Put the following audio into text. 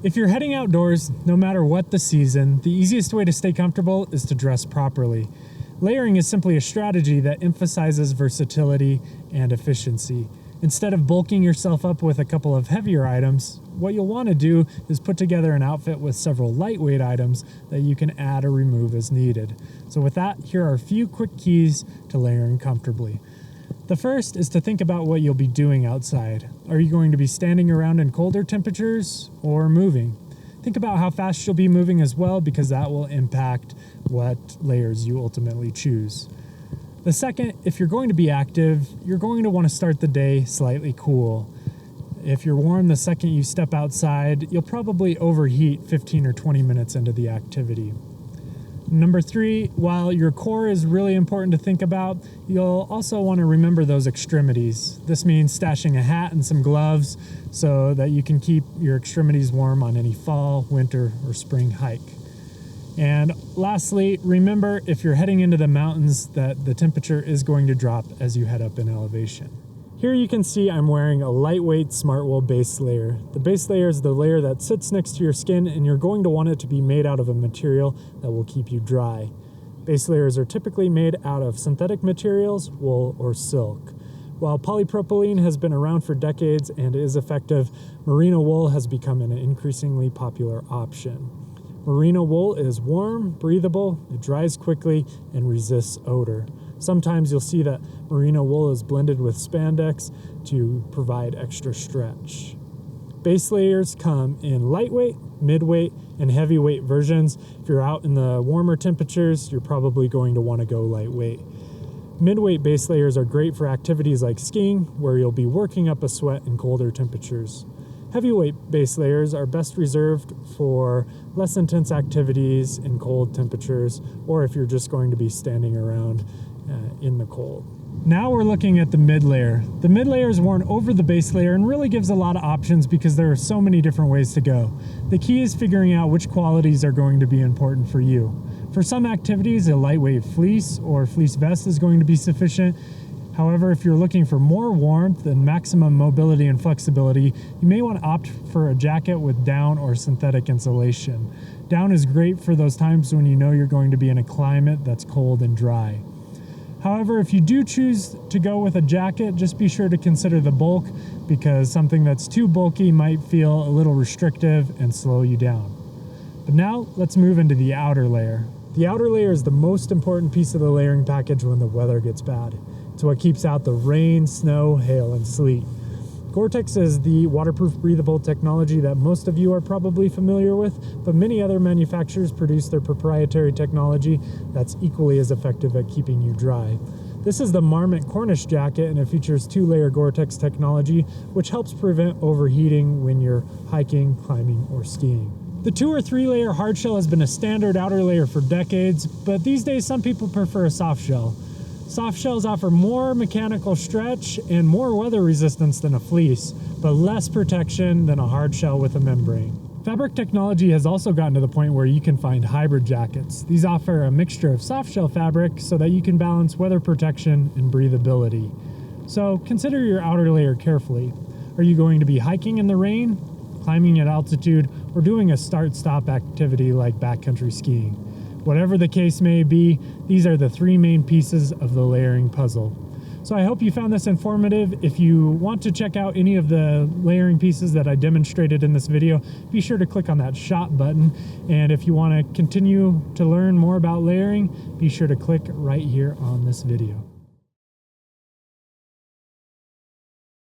If you're heading outdoors, no matter what the season, the easiest way to stay comfortable is to dress properly. Layering is simply a strategy that emphasizes versatility and efficiency. Instead of bulking yourself up with a couple of heavier items, what you'll want to do is put together an outfit with several lightweight items that you can add or remove as needed. So with that, here are a few quick keys to layering comfortably. The first is to think about what you'll be doing outside. Are you going to be standing around in colder temperatures or moving? Think about how fast you'll be moving as well, because that will impact what layers you ultimately choose. The second, if you're going to be active, you're going to want to start the day slightly cool. If you're warm the second you step outside, you'll probably overheat 15 or 20 minutes into the activity. Number 3, while your core is really important to think about, you'll also want to remember those extremities. This means stashing a hat and some gloves so that you can keep your extremities warm on any fall, winter, or spring hike. And lastly, remember if you're heading into the mountains that the temperature is going to drop as you head up in elevation. Here you can see I'm wearing a lightweight Smartwool base layer. The base layer is the layer that sits next to your skin, and you're going to want it to be made out of a material that will keep you dry. Base layers are typically made out of synthetic materials, wool, or silk. While polypropylene has been around for decades and is effective, merino wool has become an increasingly popular option. Merino wool is warm, breathable, it dries quickly, and resists odor. Sometimes you'll see that merino wool is blended with spandex to provide extra stretch. Base layers come in lightweight, midweight, and heavyweight versions. If you're out in the warmer temperatures, you're probably going to want to go lightweight. Midweight base layers are great for activities like skiing, where you'll be working up a sweat in colder temperatures. Heavyweight base layers are best reserved for less intense activities in cold temperatures, or if you're just going to be standing around in the cold. Now we're looking at the mid layer. The mid layer is worn over the base layer and really gives a lot of options because there are so many different ways to go. The key is figuring out which qualities are going to be important for you. For some activities, a lightweight fleece or fleece vest is going to be sufficient. However, if you're looking for more warmth and maximum mobility and flexibility, you may want to opt for a jacket with down or synthetic insulation. Down is great for those times when you know you're going to be in a climate that's cold and dry. However, if you do choose to go with a jacket, just be sure to consider the bulk, because something that's too bulky might feel a little restrictive and slow you down. But now let's move into the outer layer. The outer layer is the most important piece of the layering package when the weather gets bad. It's what keeps out the rain, snow, hail, and sleet. Gore-Tex is the waterproof breathable technology that most of you are probably familiar with, but many other manufacturers produce their proprietary technology that's equally as effective at keeping you dry. This is the Marmot Cornish jacket, and it features 2-layer Gore-Tex technology, which helps prevent overheating when you're hiking, climbing, or skiing. The 2 or 3 layer hard shell has been a standard outer layer for decades, but these days some people prefer a soft shell. Soft shells offer more mechanical stretch and more weather resistance than a fleece, but less protection than a hard shell with a membrane. Fabric technology has also gotten to the point where you can find hybrid jackets. These offer a mixture of soft shell fabric so that you can balance weather protection and breathability. So consider your outer layer carefully. Are you going to be hiking in the rain, climbing at altitude, or doing a start-stop activity like backcountry skiing? Whatever the case may be, these are the 3 main pieces of the layering puzzle. So I hope you found this informative. If you want to check out any of the layering pieces that I demonstrated in this video, be sure to click on that shop button. And if you want to continue to learn more about layering, be sure to click right here on this video.